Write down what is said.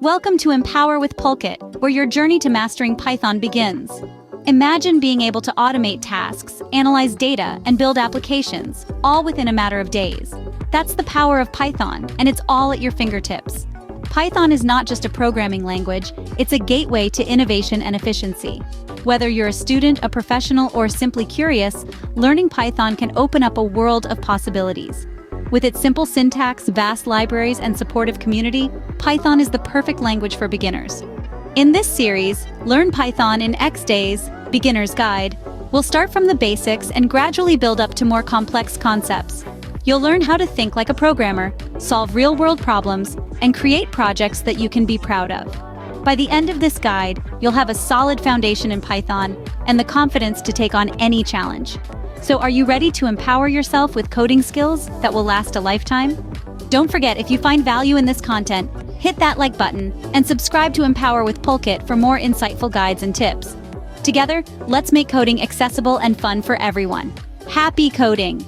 Welcome to Empower with Pulkit, where your journey to mastering Python begins. Imagine being able to automate tasks, analyze data, and build applications, all within a matter of days. That's the power of Python, and it's all at your fingertips. Python is not just a programming language, it's a gateway to innovation and efficiency. Whether you're a student, a professional, or simply curious, learning Python can open up a world of possibilities. With its simple syntax, vast libraries, and supportive community, Python is the perfect language for beginners. In this series, Learn Python in X Days, Beginner's Guide, we'll start from the basics and gradually build up to more complex concepts. You'll learn how to think like a programmer, solve real-world problems, and create projects that you can be proud of. By the end of this guide, you'll have a solid foundation in Python and the confidence to take on any challenge. So are you ready to empower yourself with coding skills that will last a lifetime? Don't forget, if you find value in this content, hit that like button and subscribe to Empower with Pulkit for more insightful guides and tips. Together, let's make coding accessible and fun for everyone. Happy coding!